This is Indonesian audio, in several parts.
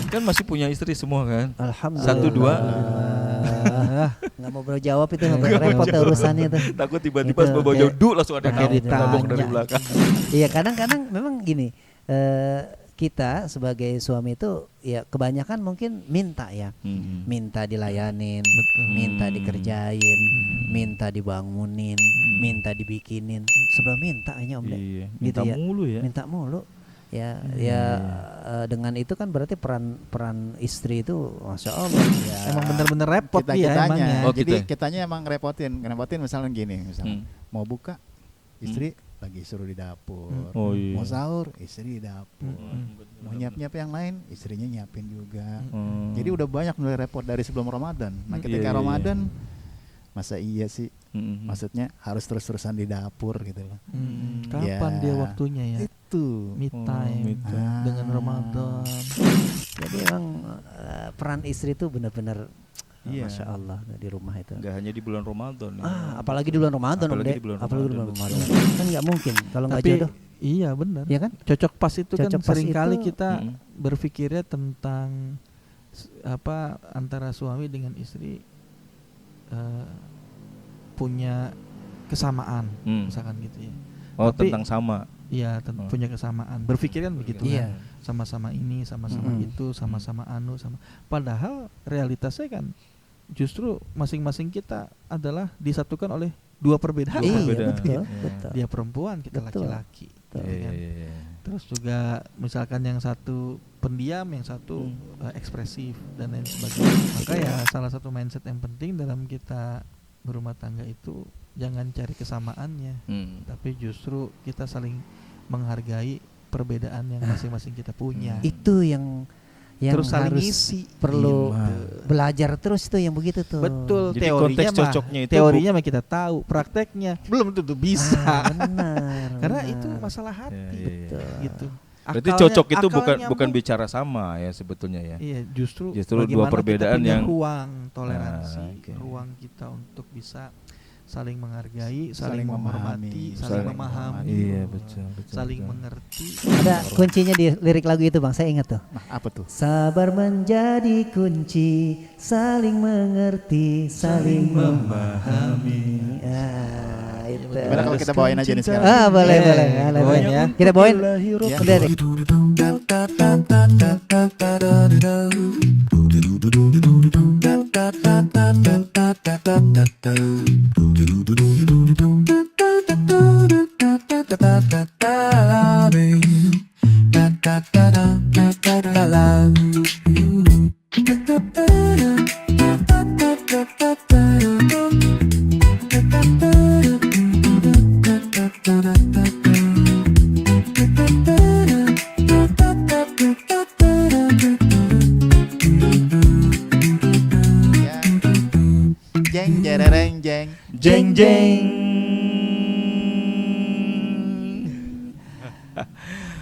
kan masih punya istri semua kan? Alhamdulillah. Satu dua. Nggak mau jawab itu, nggak repot urusannya tuh. Takut tiba-tiba Itu, bawa kayak- jauh langsung ada kayak nabok dari ditanya. belakang. Iya, kadang-kadang memang gini, kita sebagai suami itu ya kebanyakan mungkin minta ya, minta dilayanin, minta dikerjain, minta dibangunin, minta dibikinin, sebelum minta hanya Om Dek. Iya, Gitu minta ya. mulu ya. Minta mulu. Ya, dengan itu kan berarti peran istri itu, masya Allah. Ya. Emang bener-bener repot dia kitanya. emangnya. Oh, Jadi kita. kitanya emang ngerepotin misalnya gini, misalnya mau buka, istri lagi suruh di dapur. Oh, iya. Mau sahur, istri di dapur. Mau nyiap-nyiap yang lain, istrinya nyiapin juga. Jadi udah banyak mulai repot dari sebelum Ramadan. Nah, ketika Iya. Ramadan, masa iya sih? Maksudnya harus terus-terusan di dapur gitu loh. Kapan Ya. dia waktunya ya? Itu. Me time me time. dengan Ramadan. Jadi emang peran istri itu benar-benar Iya. masya Allah di rumah itu. Enggak hanya di bulan Ramadan ya. Apalagi di bulan Ramadan, Om Apalagi Dek. di bulan Apalagi di bulan Ramadan, Ramadan. Kan nggak mungkin kalau nggak Tapi jodoh, iya benar. ya kan? Cocok pas itu kan Cocok pas seringkali itu, kita berpikirnya tentang antara suami dengan istri punya kesamaan, misalkan gitu ya. Oh, Tapi- tentang sama. Iya, punya kesamaan. Berpikir kan begitu Iya. kan. Sama-sama ini, sama-sama itu, sama-sama sama. Padahal realitasnya kan justru masing-masing kita adalah disatukan oleh dua perbedaan. Dua Iya, perbedaan. betul, Iya. betul. Dia perempuan, kita Betul. laki-laki. Betul. ya kan? Iya. Terus juga misalkan yang satu pendiam, yang satu ekspresif dan lain sebagainya. Maka ya salah satu mindset yang penting dalam kita berumah tangga itu jangan cari kesamaannya, tapi justru kita saling menghargai perbedaan yang masing-masing kita punya. Itu yang Terus saling harus isi. perlu Iya. belajar terus tuh yang begitu tuh. Betul, Jadi teorinya konteks mah cocoknya itu teorinya mah kita tahu, prakteknya belum tentu bisa. Benar. Karena benar. itu masalah hati. Iya, iya, Betul. Gitu. Berarti Akalnya- cocok itu akal bukan nyambung. bicara sama ya sebetulnya ya. Iya, justru Justru dua bagaimana perbedaan kita punya yang- ruang toleransi, oke. ruang kita untuk bisa saling menghargai, Saling saling menghormati, memahami. saling memahami, Iya, betul. saling mengerti. Ada kuncinya di lirik lagu itu, Bang. Saya ingat tuh. Nah, apa tuh? Sabar menjadi kunci, saling mengerti, saling memahami. Itu. Gimana kalau kita bawain aja nih sekarang? Boleh, Eh, boleh. bawain ya. Kita bawain. Ya. Udah deh. Jeng jereng jeng. Jeng jeng.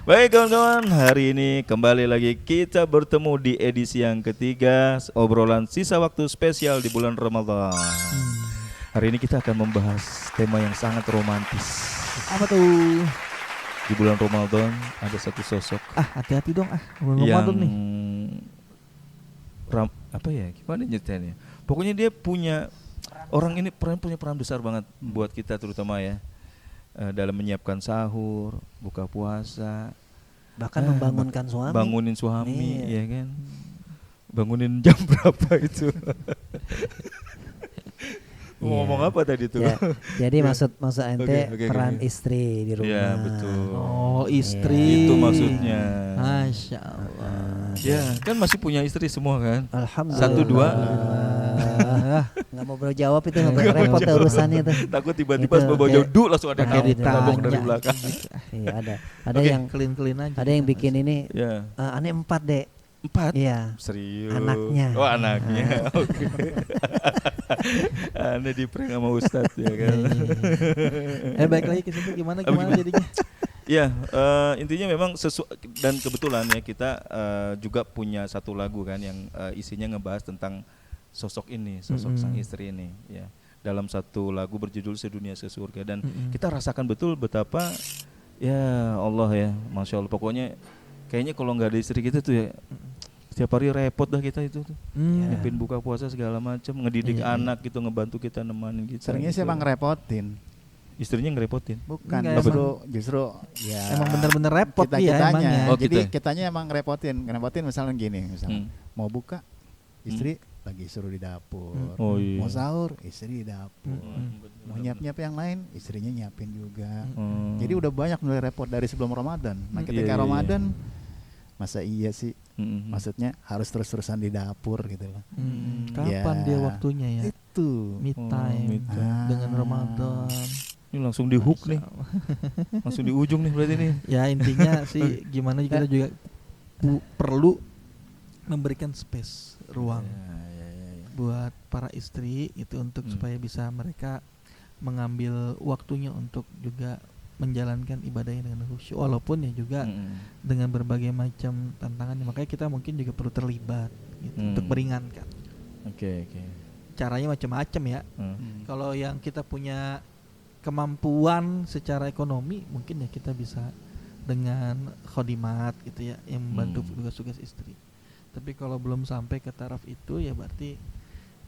Baik kawan-kawan, hari ini kembali lagi kita bertemu di edisi yang ketiga obrolan sisa waktu spesial di bulan Ramadan. Hari ini kita akan membahas tema yang sangat romantis. Apa tuh? Di bulan Ramadan ada satu sosok Hati-hati dong belum yang Ramadan nih. apa ya? Gimana nyeritainnya? Pokoknya dia punya punya peran besar banget buat kita terutama ya. Dalam menyiapkan sahur, buka puasa, Bahkan membangunkan suami. bangunin suami, Iya. ya kan? Bangunin jam berapa itu? Mau ngomong apa tadi tuh? Ya, jadi maksud ente Oke, peran oke. istri di rumah. Iya, betul. Oh, istri. Itu maksudnya. Masya Allah. Ya, kan masih punya istri semua kan? Alhamdulillah. Satu, dua. Nggak mau jawab itu, nggak repot urusannya tuh. Takut tiba-tiba Itu, bawa kayak- jauh langsung ada Kayak nabok dari ditanya belakang. gitu. Iya, ada Oke. yang Clean aja. ada yang bikin ini Ya, aneh 4 dek. 4. Iya. Serius. Anaknya. Oh, anaknya. Oke. Aneh di prank sama Ustadz ya kan. Baik lagi ke situ gimana gimana? jadinya? Ya, intinya memang dan kebetulan ya kita juga punya satu lagu kan yang isinya ngebahas tentang sosok ini, sosok sang istri ini ya. Dalam satu lagu berjudul Sedunia Sesurga dan kita rasakan betul betapa ya Allah ya, Masya Allah. Pokoknya kayaknya kalau nggak ada istri kita tuh ya Setiap hari repot dah kita itu tuh. Nyiapin buka puasa segala macam, ngedidik Iya, anak gitu, ngebantu kita nemanin kita. Seringnya sih gitu. emang ngerepotin. Istrinya ngerepotin. Bukan, Enggak, justru ya emang bener-bener repot kita dia kitanya. emangnya. Oh, Jadi kita. kitanya emang ngerepotin misalnya gini, misalnya mau buka istri lagi suruh di dapur. Oh iya. Mau sahur istri di dapur. Mm-mm. Mau nyiap yang lain istrinya nyiapin juga. Hmm. Jadi udah banyak mulai repot dari sebelum Ramadan. Nah, ketika Iya, iya, Ramadan masa iya sih? Mm-mm. Maksudnya harus terus-terusan di dapur gitu loh. Kapan Ya. dia waktunya ya? Itu. Me time me time. dengan Ramadan. Ini langsung di hook nih, langsung di ujung nih berarti nih. Ya intinya sih gimana kita juga perlu memberikan space ruang buat para istri itu untuk supaya bisa mereka mengambil waktunya untuk juga menjalankan ibadahnya dengan khusyuk, walaupun ya juga dengan berbagai macam tantangan. Makanya kita mungkin juga perlu terlibat gitu, untuk meringankan. Oke. Caranya macam-macam ya. Kalau yang kita punya kemampuan secara ekonomi, mungkin ya kita bisa dengan khodimat gitu ya, yang membantu tugas-tugas istri. Tapi kalau belum sampai ke taraf itu, ya berarti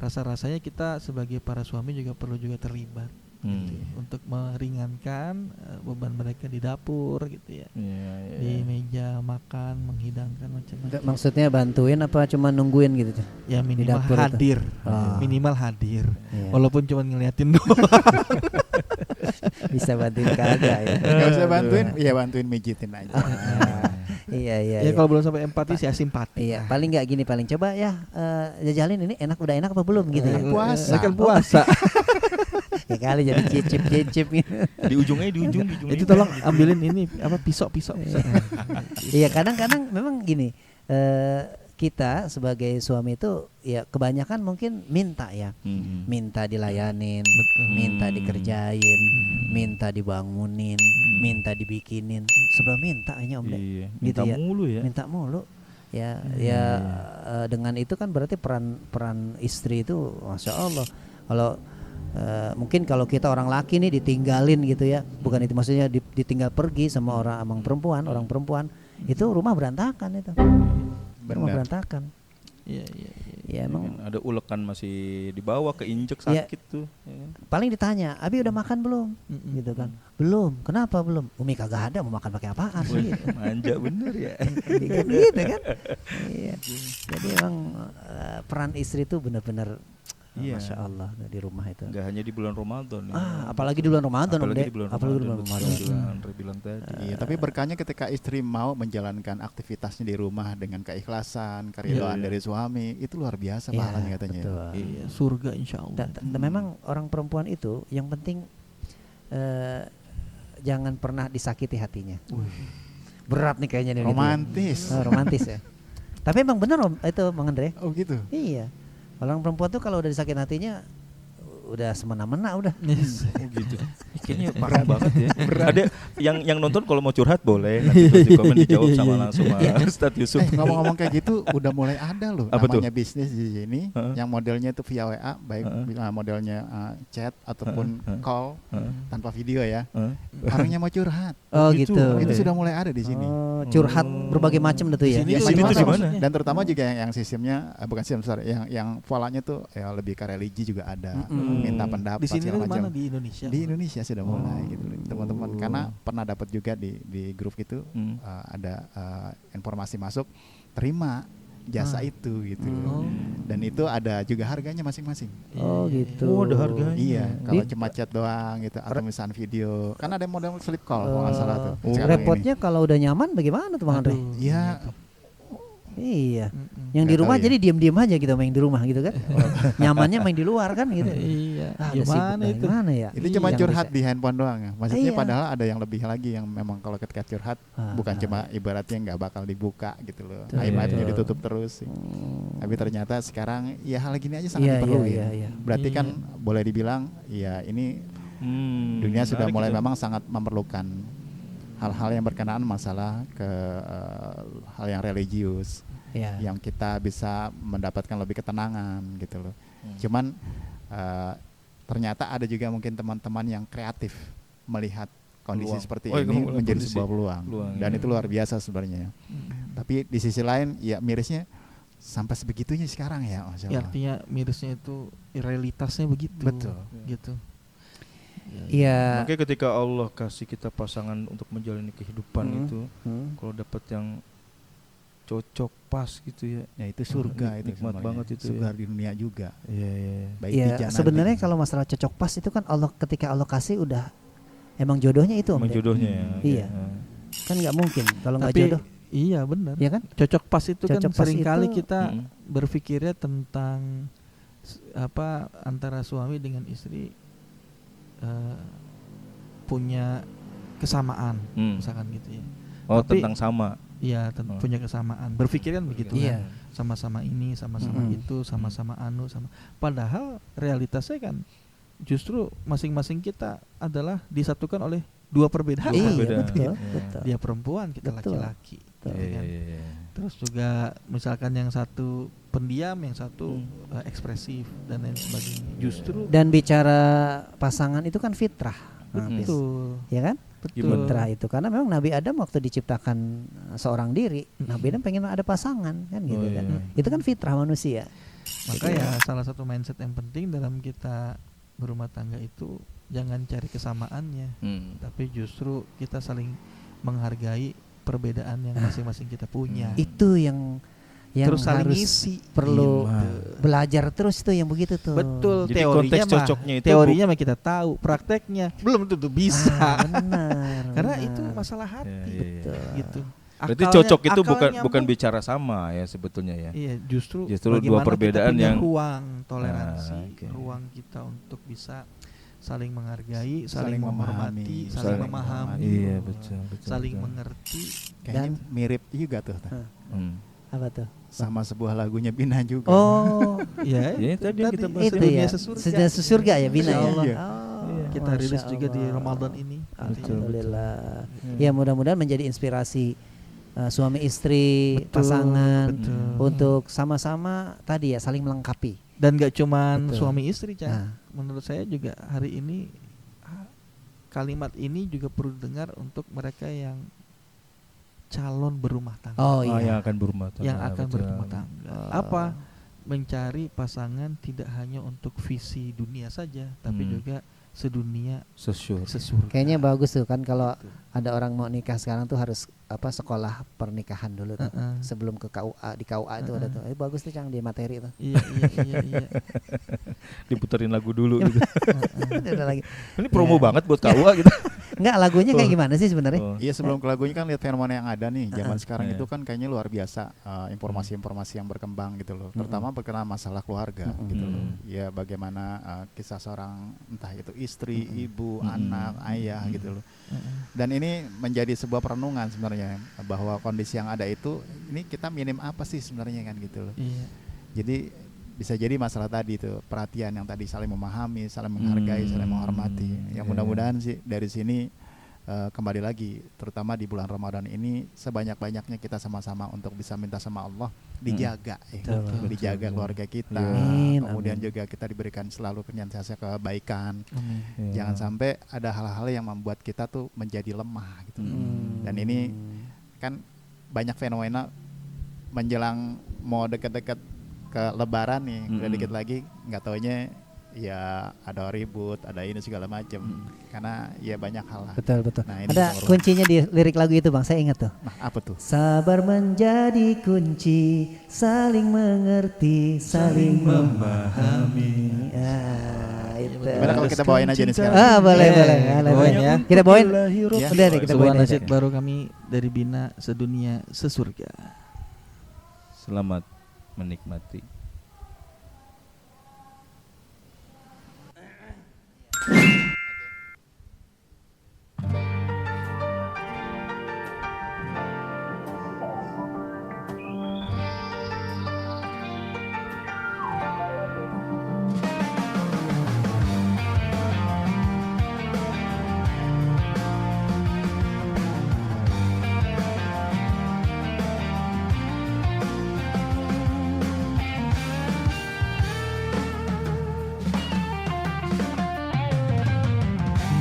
rasa-rasanya kita sebagai para suami juga perlu juga terlibat gitu ya, untuk meringankan beban mereka di dapur gitu ya, di meja makan, menghidangkan macam-macam. Maksudnya bantuin apa cuma nungguin gitu tuh? Ya minimal dapur itu. hadir, Oh. minimal hadir, Iya. walaupun cuma ngeliatin doang. Bisa bantuin kagak ya. Gak usah bantuin, ya bantuin mijitin aja. Iya iya. Ya iya. kalau belum sampai empati sih ya simpati. Iya, paling nggak gini, paling coba ya jajalin ini udah enak apa belum gitu ya. Puasa. Kan puasa. Ya kali jadi cicip gitu. Di ujungnya di ujung. Itu tolong ambilin ini apa pisau. Iya, kadang-kadang memang gini, kita sebagai suami itu ya kebanyakan mungkin minta ya. Minta dilayanin, minta dikerjain, minta dibangunin, minta dibikinin. Sebelum minta kayaknya Om Dek. Iya, Gitu minta ya. mulu ya. Minta mulu. Ya, dengan itu kan berarti peran istri itu Masya Allah. Kalau mungkin kalau kita orang laki nih ditinggalin gitu ya, bukan itu maksudnya ditinggal pergi sama orang perempuan, itu rumah berantakan itu. Rumah Benar. berantakan. Iya. Ya emang Ada ulekan masih dibawa keinjek Iya. sakit tuh. Ya kan? paling ditanya, Abi udah makan belum? Gitu kan. Belum. Kenapa belum? Umi kagak ada, mau makan pakai apaan sih? Wih, manja bener ya. Kan gitu kan. Iya. Jadi emang peran istri itu benar-benar Iya. Masya Allah di rumah itu. Nggak hanya di bulan Ramadan ya. Apalagi di bulan Ramadan, Om Apalagi Dek. di bulan Apalagi di bulan betul, Ramadan. betul, yang Andre bilang tadi. Iya, tapi berkahnya ketika istri mau menjalankan aktivitasnya di rumah dengan keikhlasan, keridhaan Iya. dari suami, itu luar biasa Iya, pahalanya katanya. betul. Iya, surga insya Allah. Memang orang perempuan itu yang penting jangan pernah disakiti hatinya. Berat nih kayaknya nih. Romantis. Gitu. Romantis ya. Tapi emang bener Om, itu Bang Andre. Oh gitu. Iya. Orang perempuan tuh kalau udah disakitin hatinya udah semena-mena udah. Oh gitu. Kayaknya parah banget ya. Ada yang nonton kalau mau curhat boleh nanti terus di komen dijawab sama langsung sama Ustadz Yusuf. Ngomong-ngomong kayak gitu udah mulai ada loh Apa namanya bisnis di sini yang modelnya itu via WA, baik modelnya chat ataupun call tanpa video ya. Orangnya mau curhat. Oh gitu. Itu sudah mulai ada di sini. Oh, curhat berbagai macam tuh ya. Di Ya, sini tuh macam-macam. di mana? Dan terutama juga yang sistemnya bukan sistem sorry, yang polanya tuh ya lebih ke religi juga ada. Minta pendapat Di sini segala tuh macam. mana di Indonesia? Di Indonesia sudah mulai gitu loh, teman-teman. Karena pernah dapat juga di grup itu ada informasi masuk terima jasa itu gitu loh. Dan itu ada juga harganya masing-masing. Oh gitu. Oh, ada harganya. Iya, kalau cuma chat doang gitu atau misalnya video. Kan ada model sleep call kalau nggak salah tuh. sekarang ini. Repotnya kalau udah nyaman bagaimana tuh Bang Andre? Iya, Iya. Yang di Nggak rumah tahu ya. jadi diam-diam aja gitu main di rumah gitu kan. Nyamannya main di luar kan gitu. Iya. Ada sibuk Gimana itu? gimana ya? itu cuma Yang curhat bisa- di handphone doang ya. Maksudnya Iya. padahal ada yang lebih lagi yang memang kalau ketika curhat bukan cuma ibaratnya nggak bakal dibuka gitu loh. Aib-aibnya ditutup terus sih. Tapi ternyata sekarang ya hal gini aja sangat Iya, diperluin. iya, iya. Berarti kan boleh dibilang ya ini dunia sudah mulai memang sangat memerlukan hal-hal yang berkenaan masalah ke hal yang religius. Iya. Yang kita bisa mendapatkan lebih ketenangan gitu loh. Cuman ternyata ada juga mungkin teman-teman yang kreatif melihat kondisi Peluang. seperti Oh, ini kamu menjadi kondisi. sebuah peluang. Peluang, Dan ya. itu luar biasa sebenarnya. Tapi di sisi lain ya mirisnya sampai sebegitunya sekarang ya, Masya Allah. Ya, artinya mirisnya itu realitasnya begitu. Betul. Gitu. Iya. Makanya ketika Allah kasih kita pasangan untuk menjalani kehidupan itu, kalau dapat yang cocok pas gitu ya. Ya itu surga itu nikmat sebenarnya. banget itu. Surga di dunia juga. Iya. Baik di Ya jannah sebenarnya di- kalau masalah cocok pas itu kan Allah ketika Allah kasih udah emang jodohnya itu Om. Menjodohnya ya. Iya. Kan nggak mungkin kalau nggak Tapi jodoh, iya benar. ya kan? Cocok pas itu Cocok kan pas seringkali itu, kita Mm-mm. berpikirnya tentang apa antara suami dengan istri punya kesamaan, misalkan gitu ya. Oh, Tapi- tentang sama. Iya, Oh. punya kesamaan. Berpikir kan begitu Iya. kan. Sama-sama ini, sama-sama Mm-mm. itu, sama-sama anu, sama. Padahal realitasnya kan justru masing-masing kita adalah disatukan oleh dua perbedaan. Dua Iya, perbedaan. betul, Iya. betul. Dia perempuan, kita Betul. laki-laki. Betul. gitu kan. Iya. Terus juga misalkan yang satu pendiam, yang satu ekspresif dan lain sebagainya. Justru Dan bicara pasangan itu kan fitrah. Nah, Fis. betul, Ya kan? betul. Fitrah itu karena memang Nabi Adam waktu diciptakan seorang diri, Nabi Adam pengen ada pasangan kan gitu Oh, kan. iya. Itu kan fitrah manusia. Maka ya salah satu mindset yang penting dalam kita berumah tangga itu jangan cari kesamaannya, tapi justru kita saling menghargai perbedaan yang masing-masing kita punya. Itu yang Terus saling harus isi. perlu Iya. belajar terus tuh yang begitu tuh. Betul, Jadi teorinya konteks mah, cocoknya itu teorinya mah kita tahu, prakteknya belum tentu bisa. Ah, benar. Karena benar. itu masalah hati, Iya. Betul. gitu. Berarti Akalnya- cocok itu akalnya bukan nyambung. bicara sama ya sebetulnya ya. Iya, justru Justru dua bagaimana perbedaan kita punya yang- ruang toleransi, oke. ruang kita untuk bisa saling menghargai, Saling saling memahami, menghormati, saling saling memahami, Iya, betul. saling betul. mengerti. Kayaknya Dan- mirip juga tuh. Apa tuh? Sama sebuah lagunya Bina juga. Oh, Ya, Ya, tadi yang kita bahas itu dunia ya. sesurga. Sudah sesurga ya Bina Insya ya. Allah. Oh, Kita Masya rilis juga di Allah. Ramadan ini. Alhamdulillah. Ya mudah-mudahan menjadi inspirasi suami istri, Betul, pasangan betul. untuk sama-sama tadi ya saling melengkapi. Dan gak cuman Betul. suami istri, Chan. Nah. Menurut saya juga hari ini kalimat ini juga perlu dengar untuk mereka yang calon berumah tangga. Oh Ah, iya. yang akan berumah tangga. Yang akan betul. berumah tangga. Apa? Mencari pasangan tidak hanya untuk visi dunia saja, tapi juga sedunia Sesyur. sesurga. Kayaknya bagus tuh kan kalau ada orang mau nikah sekarang tuh harus sekolah pernikahan dulu tuh. Sebelum ke KUA, di KUA itu ada tuh. Bagus tuh Cang di materi tuh. Iya. Diputerin lagu dulu gitu. Ada lagi. Ini promo Ya. banget buat KUA gitu. Enggak, lagunya kayak gimana sih sebenarnya? Oh. Iya, sebelum ke lagunya kan lihat fenomena yang ada nih zaman sekarang Iya. itu kan kayaknya luar biasa, informasi-informasi yang berkembang gitu loh, terutama berkenaan masalah keluarga gitu loh. Ya bagaimana kisah seorang entah itu istri, ibu, anak, ayah gitu loh. Dan ini menjadi sebuah perenungan sebenarnya bahwa kondisi yang ada itu ini kita minim apa sih sebenarnya kan gitu loh. Iya. Jadi bisa jadi masalah tadi itu perhatian yang tadi saling memahami, saling menghargai, saling menghormati. Yang mudah-mudahan sih dari sini kembali lagi terutama di bulan Ramadan ini sebanyak-banyaknya kita sama-sama untuk bisa minta sama Allah dijaga Betul. dijaga keluarga kita. Amin, Kemudian amin. juga kita diberikan selalu senantiasa kebaikan. Amin. Iya. Jangan sampai ada hal-hal yang membuat kita tuh menjadi lemah gitu. Dan ini kan banyak fenomena menjelang mau dekat-dekat ke Lebaran nih, udah dikit lagi nggak taunya ya ada ribut, ada ini segala macam. Karena ya banyak hal lah. Betul. Nah, ini Ada nomor- kuncinya di lirik lagu itu Bang, saya ingat tuh. Nah, apa tuh? Sabar menjadi kunci, saling mengerti, saling memahami. Itu. Gimana kalau kita bawain aja nih sekarang? Boleh. bawain ya. Kita bawain. Ya. Udah deh kita Sebuah bawain aja. nasyid baru kami dari Bina Sedunia Sesurga. Selamat menikmati.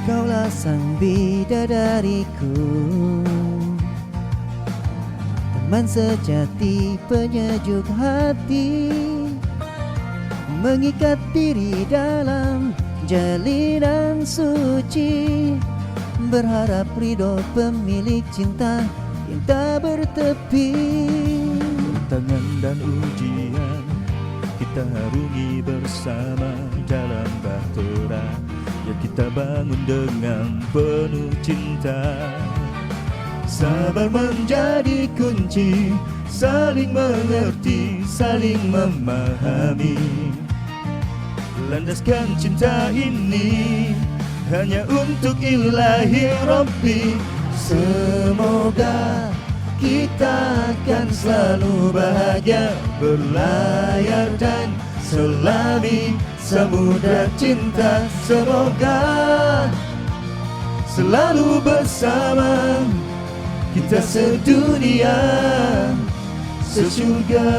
Engkaulah sang bidadariku, teman sejati penyejuk hati, mengikat diri dalam jalinan suci, berharap ridho pemilik cinta yang tak bertepi. Tantangan dan ujian kita harungi bersama dalam bahtera yang kita bangun dengan penuh cinta. Sabar menjadi kunci, saling mengerti, saling memahami. Landaskan cinta ini hanya untuk ilahi Rabbi. Semoga kita akan selalu bahagia, berlayar dan selami samudra cinta. Semoga selalu bersama, kita sedunia sesurga.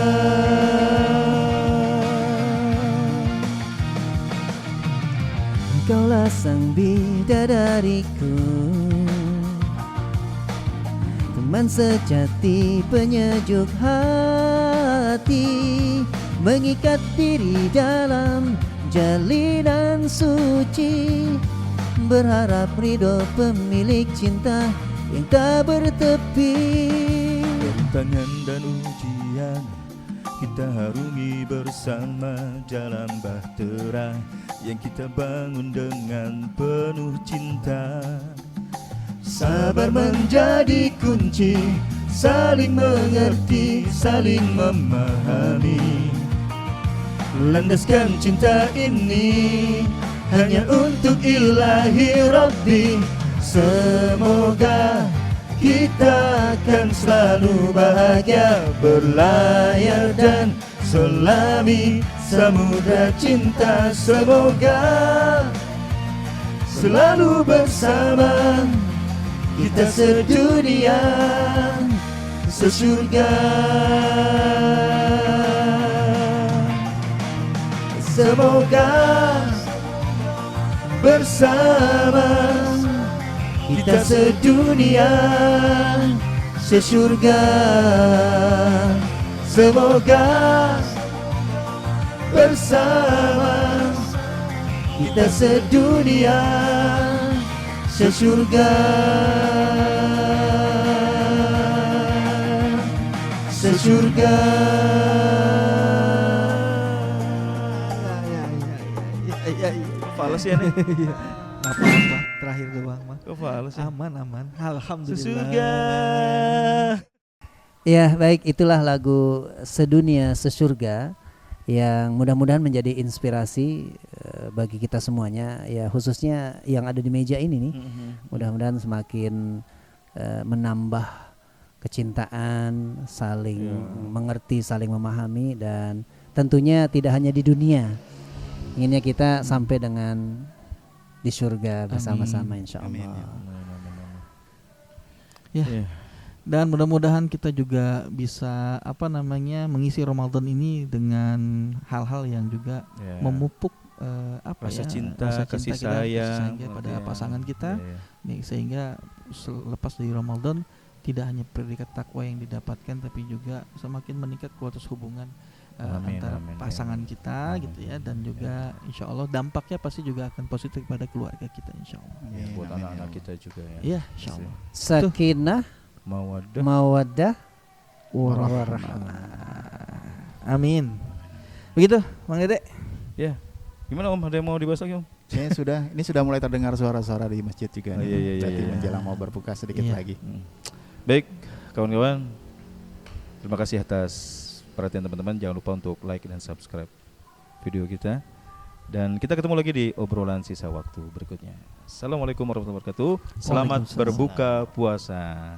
Engkaulah sang bidadariku, teman sejati penyejuk hati, mengikat diri dalam jalinan suci, berharap ridho pemilik cinta yang tak bertepi. Tantangan dan ujian kita harungi bersama dalam bahtera yang kita bangun dengan penuh cinta. Sabar menjadi kunci, saling mengerti, saling memahami. Landaskan cinta ini hanya untuk ilahi Rabbi. Semoga kita akan selalu bahagia, berlayar dan selami samudra cinta. Semoga selalu bersama, kita sedunia sesurga. Semoga bersama, kita sedunia sesurga. Semoga bersama, kita sedunia sesurga. Sesurga. Fales ya nih. Apa terakhir doang mah. Kok fales ya? Aman. Alhamdulillah. Sesurga. Ya baik, itulah lagu Sedunia Sesurga yang mudah-mudahan menjadi inspirasi bagi kita semuanya, ya khususnya yang ada di meja ini nih. Mudah-mudahan semakin menambah kecintaan, saling mengerti, saling memahami, dan tentunya tidak hanya di dunia, inginnya kita sampai dengan di surga bersama-sama insyaallah. Ya. Dan mudah-mudahan kita juga bisa mengisi Ramadan ini dengan hal-hal yang juga memupuk rasa cinta, kasih sayang pada pasangan kita, nih, sehingga lepas dari Ramadan tidak hanya predikat takwa yang didapatkan, tapi juga semakin meningkat kualitas hubungan antara pasangan kita gitu ya, dan juga insya Allah dampaknya pasti juga akan positif pada keluarga kita insya Allah. Buat anak-anak kita juga ya. Iya insya Allah. Sakinah, mawaddah, warahmah. Amin. Begitu, Bang Dede. Ya. Gimana Om? Ada yang mau dibahas lagi Om? Ini sudah mulai terdengar suara-suara di masjid juga nih. Berarti menjelang mau berbuka sedikit lagi. Baik, kawan-kawan. Terima kasih atas perhatian teman-teman. Jangan lupa untuk like dan subscribe video kita. Dan kita ketemu lagi di obrolan sisa waktu berikutnya. Assalamualaikum warahmatullahi wabarakatuh. Selamat berbuka puasa.